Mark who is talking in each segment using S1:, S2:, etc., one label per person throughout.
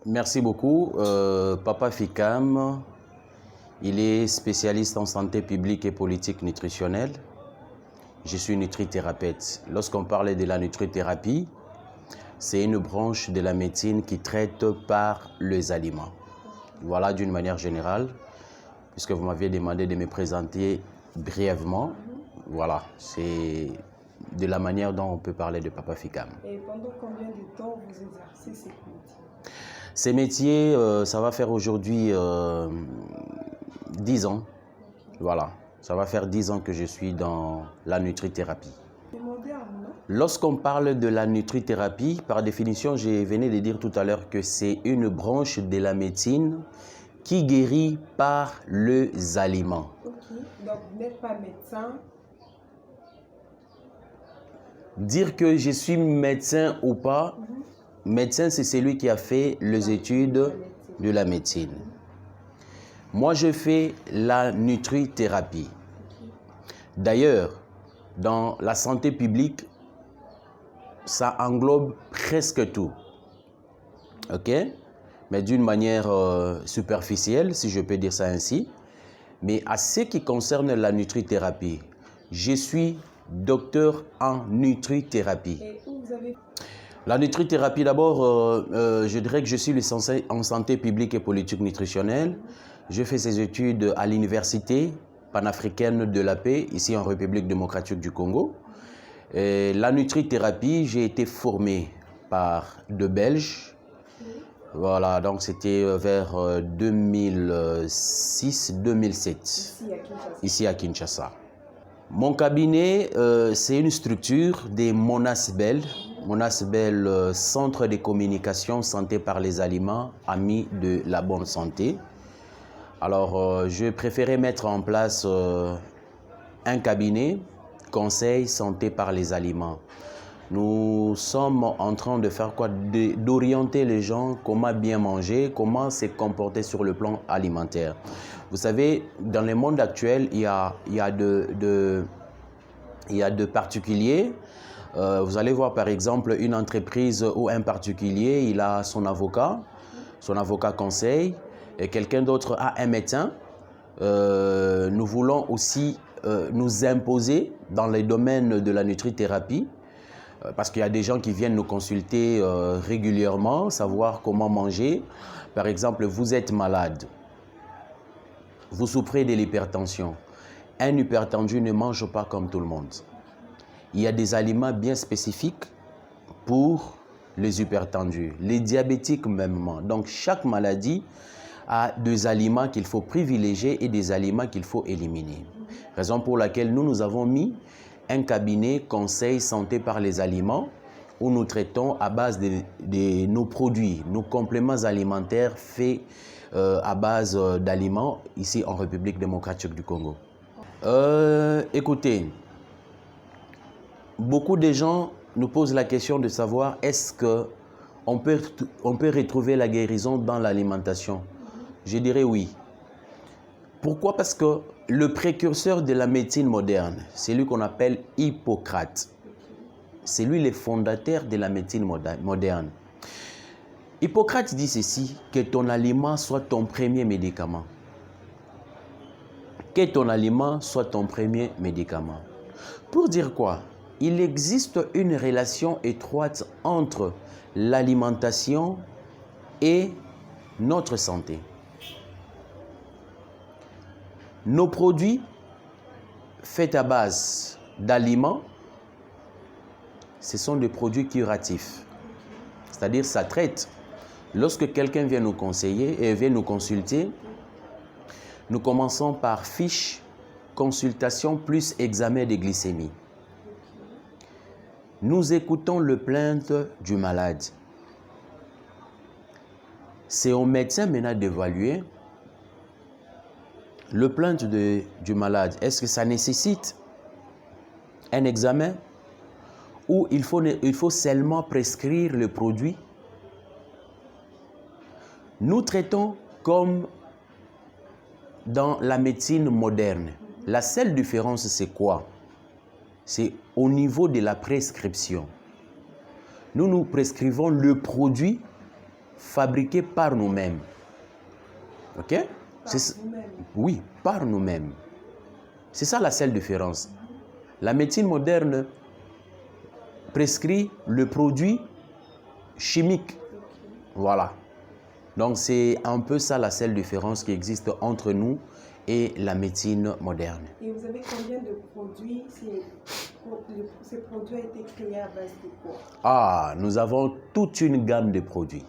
S1: Merci beaucoup. Papa Fikam, il est spécialiste en santé publique et politique nutritionnelle. Je suis nutrithérapeute. Lorsqu'on parle de la nutrithérapie, c'est une branche de la médecine qui traite par les aliments. Voilà d'une manière générale, puisque vous m'aviez demandé de me présenter brièvement. Voilà, c'est de la manière dont on peut parler de Papa Fikam.
S2: Et pendant combien de temps vous exercez ces métiers?
S1: Ces métiers, ça va faire aujourd'hui 10 ans. Voilà, ça va faire 10 ans que je suis dans la nutrithérapie.
S2: C'est moderne, non?
S1: Lorsqu'on parle de la nutrithérapie, par définition, je venais de dire tout à l'heure que c'est une branche de la médecine qui guérit par les aliments.
S2: Ok, donc vous n'êtes pas médecin.
S1: Dire que je suis médecin ou pas, médecin c'est celui qui a fait les études de la médecine. Moi je fais la nutrithérapie. D'ailleurs, dans la santé publique, ça englobe presque tout. Ok? Mais d'une manière superficielle, si je peux dire ça ainsi. Mais à ce qui concerne la nutrithérapie, je suis docteur en nutrithérapie.
S2: Et où vous avez...
S1: La nutrithérapie, d'abord, je dirais que je suis licencié en santé publique et politique nutritionnelle. Je fais ces études à l'université panafricaine de la paix, ici en République démocratique du Congo. Et la nutrithérapie, j'ai été formé par deux Belges. Voilà, donc c'était vers 2006-2007, ici à Kinshasa. Mon cabinet, c'est une structure des Monasbel. Monasbel, Centre de communication santé par les aliments, amis de la bonne santé. Alors, je préférais mettre en place un cabinet, conseil santé par les aliments. Nous sommes en train de faire quoi? D'orienter les gens, comment bien manger, comment se comporter sur le plan alimentaire. Vous savez, dans le monde actuel, il y a de particuliers. Vous allez voir par exemple une entreprise ou un particulier, il a son avocat conseil, et quelqu'un d'autre a un médecin. Nous voulons aussi nous imposer dans les domaines de la nutrithérapie, parce qu'il y a des gens qui viennent nous consulter régulièrement, savoir comment manger. Par exemple, vous êtes malade, vous souffrez de l'hypertension. Un hypertendu ne mange pas comme tout le monde. Il y a des aliments bien spécifiques pour les hypertendus, les diabétiques même. Donc chaque maladie a des aliments qu'il faut privilégier et des aliments qu'il faut éliminer. Raison pour laquelle nous avons mis un cabinet conseil santé par les aliments où nous traitons à base de nos produits, nos compléments alimentaires faits à base d'aliments ici en République démocratique du Congo. Écoutez, beaucoup de gens nous posent la question de savoir est-ce qu'on peut retrouver la guérison dans l'alimentation? Je dirais oui. Pourquoi? Parce que le précurseur de la médecine moderne, c'est lui qu'on appelle Hippocrate. C'est lui le fondateur de la médecine moderne. Hippocrate dit ceci, que ton aliment soit ton premier médicament. Que ton aliment soit ton premier médicament. Pour dire quoi? Il existe une relation étroite entre l'alimentation et notre santé. Nos produits faits à base d'aliments, ce sont des produits curatifs. C'est-à-dire ça traite. Lorsque quelqu'un vient nous conseiller et vient nous consulter, nous commençons par fiche, consultation plus examen de glycémie. Nous écoutons le plainte du malade. C'est au médecin maintenant d'évaluer le plainte du malade. Est-ce que ça nécessite un examen ou il faut seulement prescrire le produit? Nous traitons comme dans la médecine moderne. La seule différence, c'est quoi? C'est au niveau de la prescription. Nous prescrivons le produit fabriqués par nous-mêmes. OK?
S2: Par vous-même.
S1: Oui, par nous-mêmes. C'est ça la seule différence. La médecine moderne prescrit le produit chimique. Voilà. Donc c'est un peu ça la seule différence qui existe entre nous et la médecine moderne.
S2: Et vous avez combien de produits? Ces produits ont été créés à base de quoi?
S1: Ah, nous avons toute une gamme de produits.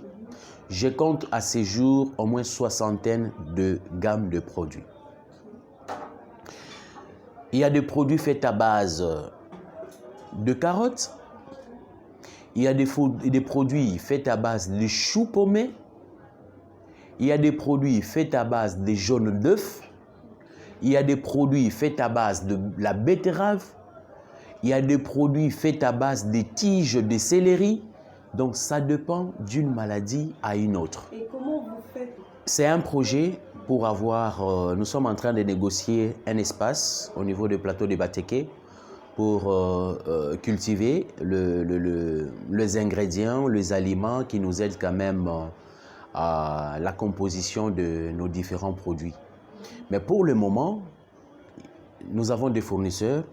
S1: Je compte à ce jour au moins soixantaine de gammes de produits. Il y a des produits faits à base de carottes. Il y a des produits faits à base de choux paumés. Il y a des produits faits à base de jaune d'œuf. Il y a des produits faits à base de la betterave. Il y a des produits faits à base des tiges de céleri. Donc, ça dépend d'une maladie à une autre.
S2: Et comment vous faites?
S1: C'est un projet pour avoir... nous sommes en train de négocier un espace au niveau du plateau de Bateke pour cultiver les ingrédients, les aliments qui nous aident quand même à la composition de nos différents produits. Mais pour le moment, nous avons des fournisseurs.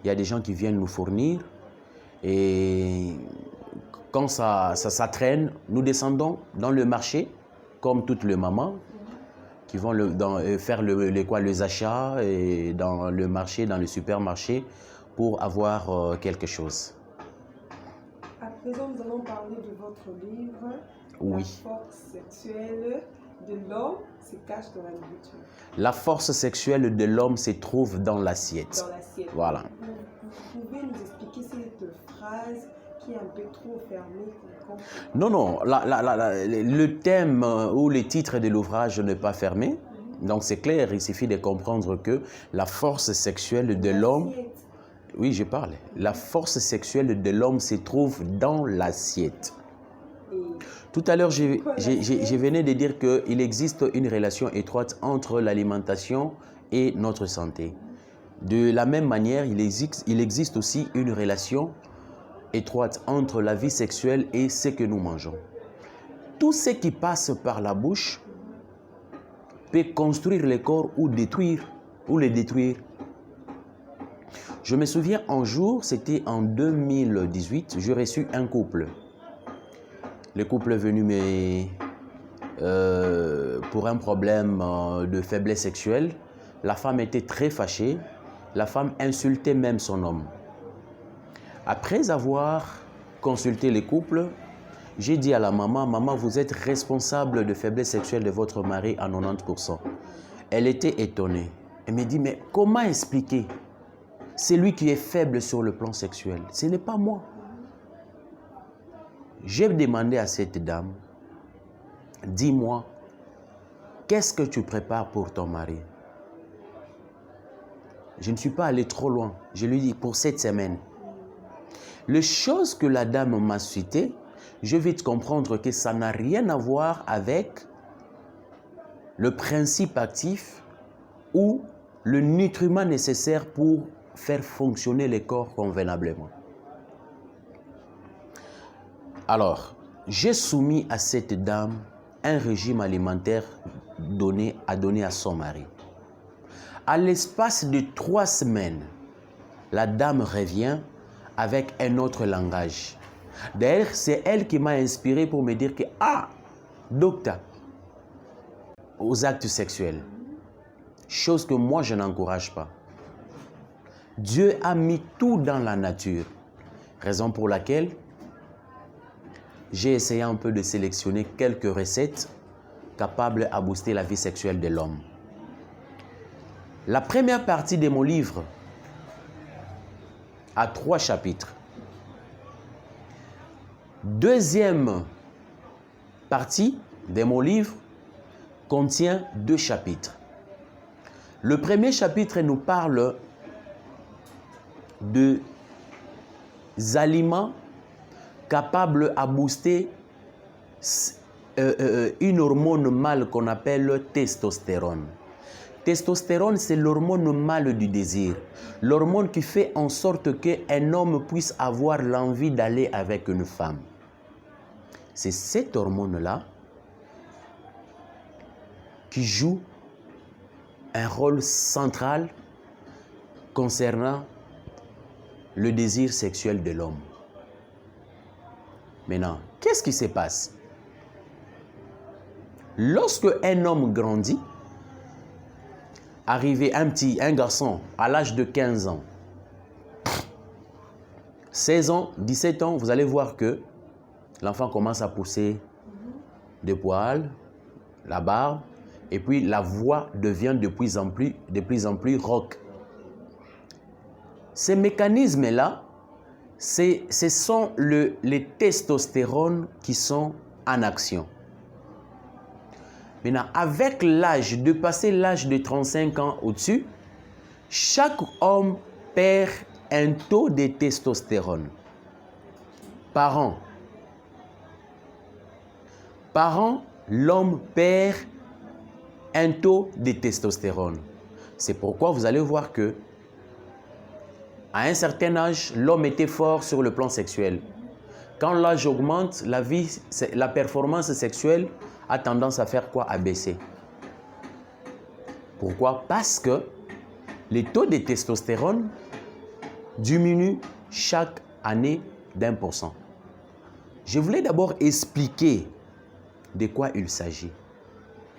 S1: Il y a des gens qui viennent nous fournir. Et quand ça traîne, nous descendons dans le marché, comme toutes les mamans, qui vont faire les achats et dans le marché, dans le supermarché, pour avoir quelque chose.
S2: À présent, nous allons parler de votre livre.
S1: Oui.
S2: La force sexuelle de l'homme se cache dans la nourriture.
S1: La force sexuelle de l'homme se trouve dans l'assiette.
S2: Dans l'assiette.
S1: Voilà.
S2: Vous pouvez nous expliquer cette phrase qui est un peu trop fermée?
S1: Non, non. Le thème ou le titre de l'ouvrage n'est pas fermé. Donc c'est clair, il suffit de comprendre que la force sexuelle de l'homme... Oui, je parle. La force sexuelle de l'homme se trouve dans l'assiette. Tout à l'heure, je venais de dire qu'il existe une relation étroite entre l'alimentation et notre santé. De la même manière, il existe aussi une relation étroite entre la vie sexuelle et ce que nous mangeons. Tout ce qui passe par la bouche peut construire le corps ou le détruire. Je me souviens un jour, c'était en 2018, j'ai reçu un couple. Le couple est venu pour un problème de faiblesse sexuelle. La femme était très fâchée. La femme insultait même son homme. Après avoir consulté le couple, j'ai dit à la maman, « Maman, vous êtes responsable de faiblesse sexuelle de votre mari à 90%. » Elle était étonnée. Elle me dit, « Mais comment expliquer? C'est lui qui est faible sur le plan sexuel. Ce n'est pas moi. » J'ai demandé à cette dame, « Dis-moi, qu'est-ce que tu prépares pour ton mari? » Je ne suis pas allé trop loin. Je lui ai dit, pour cette semaine. Les choses que la dame m'a citées, je vais te comprendre que ça n'a rien à voir avec le principe actif ou le nutriment nécessaire pour faire fonctionner le corps convenablement. Alors, j'ai soumis à cette dame un régime alimentaire à donner à son mari. À l'espace de 3 semaines, la dame revient avec un autre langage. D'ailleurs, c'est elle qui m'a inspiré pour me dire que, docteur, aux actes sexuels, chose que moi je n'encourage pas. Dieu a mis tout dans la nature, raison pour laquelle j'ai essayé un peu de sélectionner quelques recettes capables à booster la vie sexuelle de l'homme. La première partie de mon livre a 3 chapitres. Deuxième partie de mon livre contient 2 chapitres. Le premier chapitre nous parle des aliments capables à booster une hormone mâle qu'on appelle testostérone. Testostérone, c'est l'hormone mâle du désir. L'hormone qui fait en sorte qu'un homme puisse avoir l'envie d'aller avec une femme. c'est cette hormone-là qui joue un rôle central concernant le désir sexuel de l'homme. Maintenant, qu'est-ce qui se passe? Lorsque un homme grandit, arrivé un garçon à l'âge de 15 ans, 16 ans, 17 ans, vous allez voir que l'enfant commence à pousser des poils, la barbe, et puis la voix devient de plus en plus rauque. Ces mécanismes-là, ce sont les testostérones qui sont en action. Maintenant, avec l'âge, de passer l'âge de 35 ans au-dessus, chaque homme perd un taux de testostérone par an. Par an, l'homme perd un taux de testostérone. C'est pourquoi vous allez voir que à un certain âge, l'homme était fort sur le plan sexuel. Quand l'âge augmente, la performance sexuelle a tendance à faire quoi? À baisser. Pourquoi? Parce que les taux de testostérone diminuent chaque année d'1%. Je voulais d'abord expliquer de quoi il s'agit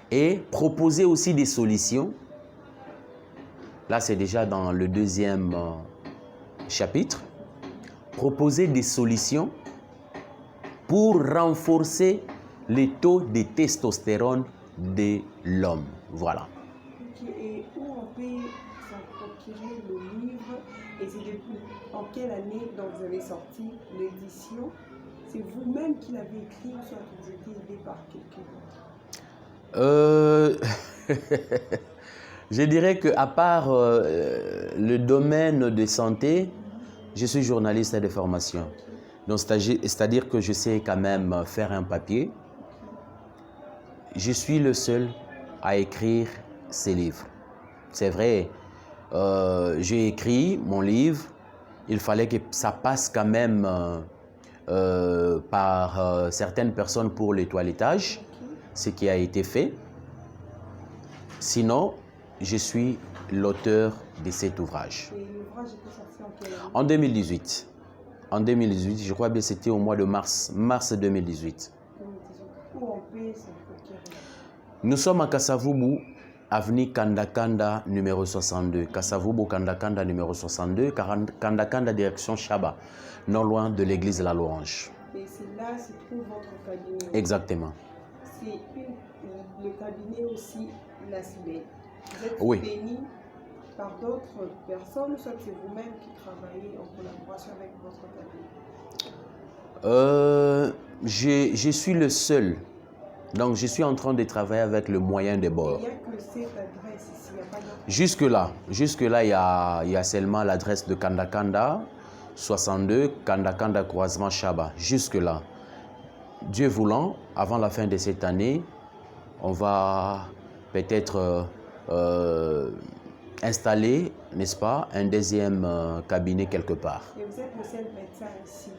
S1: et proposer aussi des solutions. Là, c'est déjà dans le deuxième chapitre. Proposer des solutions pour renforcer les taux de testostérone de l'homme. Voilà.
S2: Et où on peut s'en procurer le livre? Et c'est depuis en quelle année donc vous avez sorti l'édition? C'est vous-même qui l'avez écrit ou soit vous êtes aidé par quelqu'un d'autre?
S1: Je dirais qu'à part le domaine de santé, je suis journaliste de formation. Donc, c'est-à-dire que je sais quand même faire un papier. Je suis le seul à écrire ces livres. C'est vrai, j'ai écrit mon livre. Il fallait que ça passe quand même par certaines personnes pour le toilettage, ce qui a été fait. Sinon, je suis l'auteur de cet ouvrage.
S2: Et l'ouvrage était sorti en quelle année?
S1: En 2018. En 2018, je crois que c'était au mois de mars 2018.
S2: Où on peut s'en procurer?
S1: Nous sommes à Kasavubu, avenue Kandakanda numéro 62. Kasavubu, Kandakanda numéro 62, Kandakanda direction Chaba, non loin de l'église de la Louange.
S2: Et c'est là se trouve votre cabinet?
S1: Exactement.
S2: C'est le cabinet aussi, la Cibelle. Vous êtes
S1: Oui.
S2: béni par d'autres personnes, soit c'est vous-même qui travaillez en collaboration avec votre cabinet?
S1: Je suis le seul. Donc, je suis en train de travailler avec le moyen de bord.
S2: Il n'y a que cette adresse ici, il n'y a pas d'autre.
S1: Jusque-là, il y a seulement l'adresse de Kandakanda, 62, Kandakanda croisement Chaba. Jusque-là. Dieu voulant, avant la fin de cette année, on va peut-être installer, n'est-ce pas, un deuxième cabinet quelque part.
S2: Et vous êtes le seul médecin ici,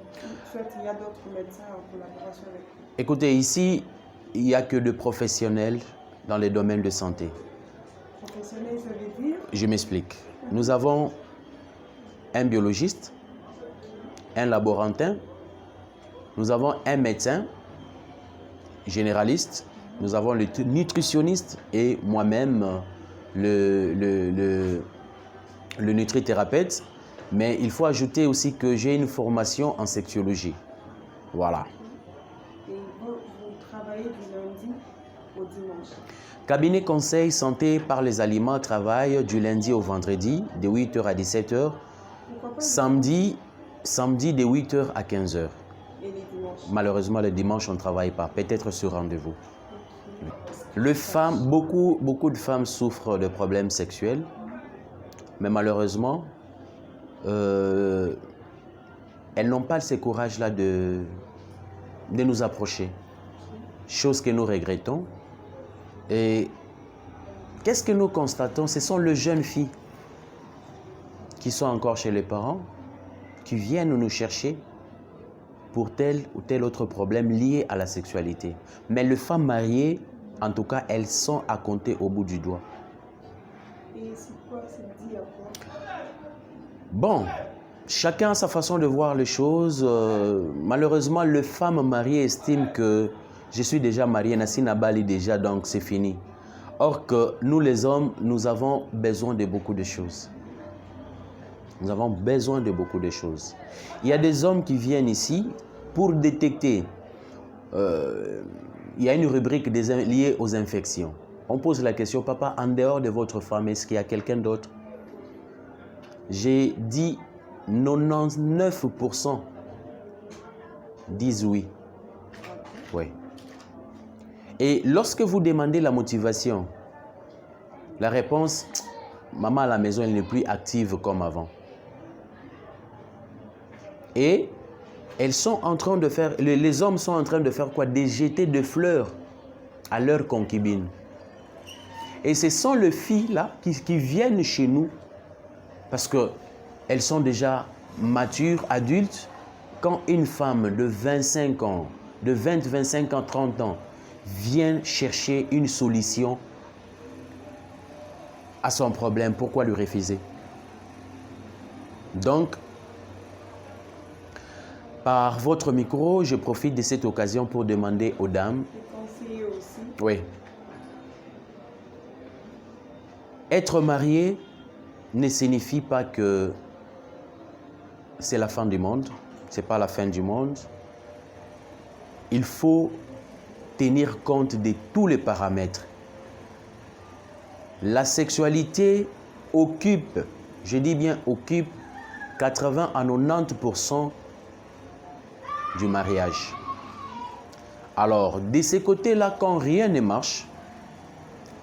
S2: soit il y a d'autres médecins en collaboration avec vous?
S1: Écoutez, ici, il n'y a que de professionnels dans les domaines de santé.
S2: Professionnel, ça veut dire?
S1: Je m'explique. Nous avons un biologiste, un laborantin, nous avons un médecin généraliste, nous avons le nutritionniste et moi-même le nutrithérapeute. Mais il faut ajouter aussi que j'ai une formation en sexologie. Voilà.
S2: Et vous travaillez du lundi au dimanche?
S1: Cabinet conseil santé par les aliments travaille du lundi au vendredi de 8h à 17h. Samedi de 8h à 15h.
S2: Et les dimanches?
S1: Malheureusement, le dimanche, on ne travaille pas. Peut-être sur rendez-vous. Beaucoup de femmes souffrent de problèmes sexuels. Mais malheureusement, elles n'ont pas ce courage-là de nous approcher. Chose que nous regrettons. Et qu'est-ce que nous constatons? Ce sont les jeunes filles qui sont encore chez les parents, qui viennent nous chercher pour tel ou tel autre problème lié à la sexualité. Mais les femmes mariées, en tout cas, elles sont à compter au bout du doigt.
S2: Et c'est quoi, c'est dit à quoi?
S1: Bon, chacun a sa façon de voir les choses. Malheureusement, les femmes mariées estiment que je suis déjà marié, Nassi Nabali déjà, donc c'est fini. Or que nous les hommes, nous avons besoin de beaucoup de choses. Nous avons besoin de beaucoup de choses. Il y a des hommes qui viennent ici pour détecter. Il y a une rubrique liée aux infections. On pose la question, papa, en dehors de votre femme, est-ce qu'il y a quelqu'un d'autre? J'ai dit 99% disent oui. Oui. Et lorsque vous demandez la motivation, la réponse, maman à la maison, elle n'est plus active comme avant. Et elles sont en train de faire, les hommes sont en train de faire quoi? De jeter des fleurs à leurs concubines. Et ce sont les filles-là qui viennent chez nous parce qu'elles sont déjà matures, adultes. Quand une femme de 25 ans, de 20, 25 ans, 30 ans, vient chercher une solution à son problème, pourquoi lui refuser? Donc, par votre micro, je profite de cette occasion pour demander aux dames.
S2: Les conseillers aussi.
S1: Oui. Être marié ne signifie pas que c'est la fin du monde. Ce n'est pas la fin du monde. Il faut tenir compte de tous les paramètres. La sexualité occupe, je dis bien occupe, 80 à 90% du mariage. Alors, de ce côté-là, quand rien ne marche,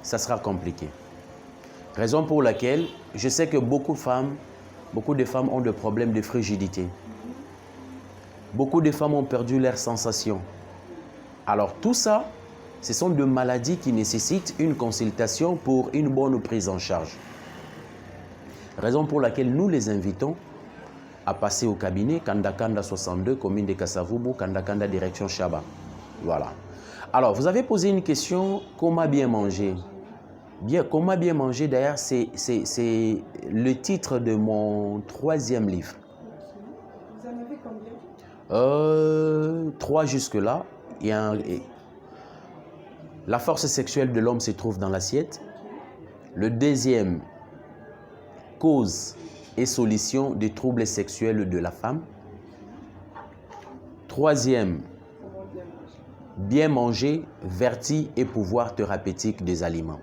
S1: ça sera compliqué. Raison pour laquelle je sais que beaucoup de femmes ont des problèmes de frigidité. Beaucoup de femmes ont perdu leurs sensations. Alors tout ça, ce sont des maladies qui nécessitent une consultation pour une bonne prise en charge. Raison pour laquelle nous les invitons à passer au cabinet Kanda 62, commune de Kasavubu, Kanda direction Chaba. Voilà. Alors, vous avez posé une question, comment bien manger? Comment bien manger, d'ailleurs, c'est le titre de mon 3e livre.
S2: Vous en avez combien?
S1: 3 jusque-là. La force sexuelle de l'homme se trouve dans l'assiette. Le 2e, cause et solution des troubles sexuels de la femme. 3e, bien manger, vertu et pouvoir thérapeutique des aliments.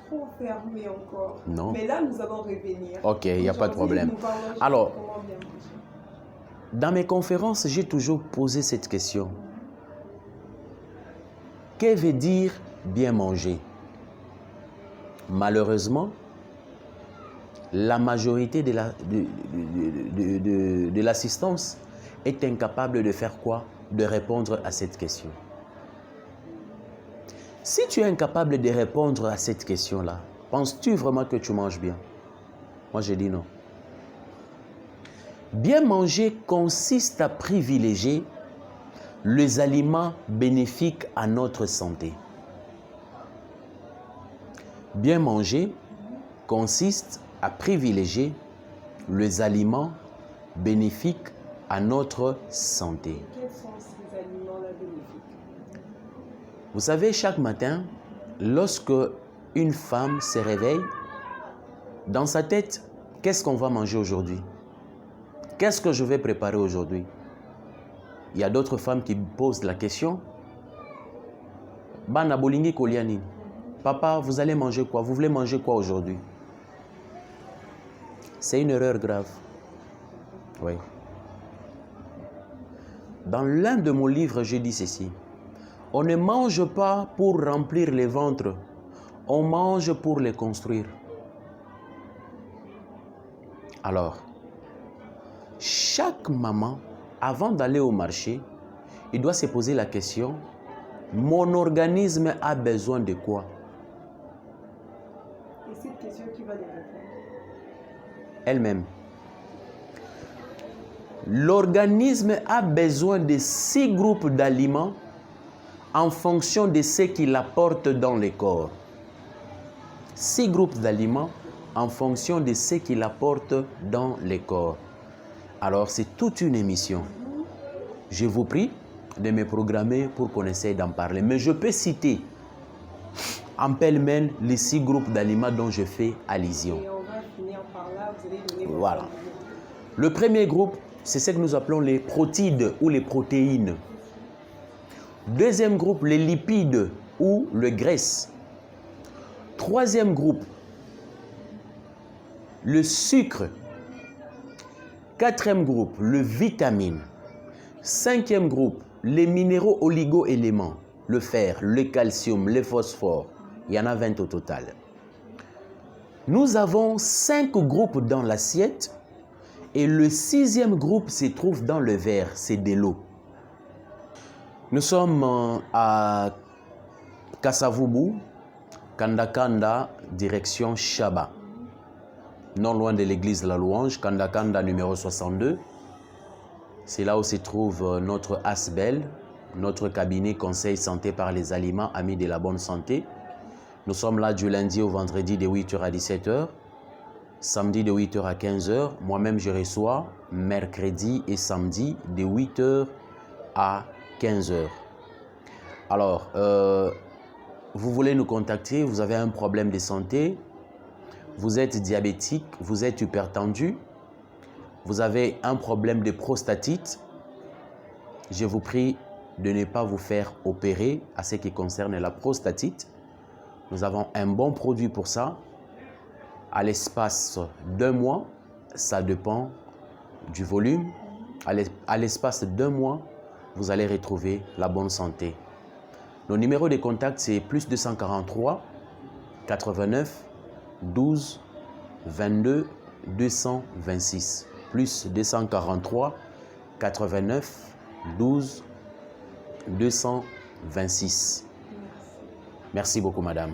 S2: Trop fermé encore.
S1: Non.
S2: Mais là, nous allons revenir.
S1: Ok, il n'y a pas de problème. Alors, dans mes conférences, j'ai toujours posé cette question. Que veut dire bien manger? Malheureusement, la majorité de l'assistance est incapable de faire quoi? De répondre à cette question. Si tu es incapable de répondre à cette question-là, penses-tu vraiment que tu manges bien? Moi, je dis non. Bien manger consiste à privilégier les aliments bénéfiques à notre santé. Bien manger consiste à privilégier les aliments bénéfiques à notre santé.
S2: Quels sont ces aliments-là bénéfiques?
S1: Vous savez, chaque matin, lorsque une femme se réveille, dans sa tête, qu'est-ce qu'on va manger aujourd'hui? Qu'est-ce que je vais préparer aujourd'hui? Il y a d'autres femmes qui posent la question. Bana bolingi koliani. Papa, vous allez manger quoi? Vous voulez manger quoi aujourd'hui? C'est une erreur grave. Oui. Dans l'un de mon livres, je dis ceci. On ne mange pas pour remplir les ventres. On mange pour les construire. Alors, chaque maman, avant d'aller au marché, il doit se poser la question, mon organisme a besoin de quoi?
S2: Et cette question, qui va les répondre?
S1: Elle-même. L'organisme a besoin de 6 groupes d'aliments en fonction de ce qu'il apporte dans le corps. 6 groupes d'aliments en fonction de ce qu'il apporte dans le corps. Alors, c'est toute une émission. Je vous prie de me programmer pour qu'on essaye d'en parler. Mais je peux citer en pêle-mêle les 6 groupes d'aliments dont je fais allusion.
S2: Et on va finir par là, vous allez donner votre
S1: Voilà.
S2: avis.
S1: Le premier groupe, c'est ce que nous appelons les protides ou les protéines. Deuxième groupe, les lipides ou les graisses. Troisième groupe, le sucre. Quatrième groupe, le vitamine. Cinquième groupe, les minéraux oligo-éléments, le fer, le calcium, le phosphore. Il y en a 20 au total. Nous avons 5 groupes dans l'assiette et le 6e groupe se trouve dans le verre, c'est de l'eau. Nous sommes à Kasavubu, Kandakanda, direction Chaba. Non loin de l'église de la Louange, Kandakanda numéro 62. C'est là où se trouve notre ASBEL, notre cabinet conseil santé par les aliments, amis de la bonne santé. Nous sommes là du lundi au vendredi de 8h à 17h, samedi de 8h à 15h. Moi-même, je reçois mercredi et samedi de 8h à 15h. Alors, vous voulez nous contacter, vous avez un problème de santé, vous êtes diabétique, vous êtes hypertendu, vous avez un problème de prostatite, je vous prie de ne pas vous faire opérer à ce qui concerne la prostatite. Nous avons un bon produit pour ça. À l'espace d'1 mois, ça dépend du volume. À l'espace d'1 mois, vous allez retrouver la bonne santé. Nos numéros de contact, c'est plus 243 89 12 22 226. Plus 243 89 12 226. Merci beaucoup, madame.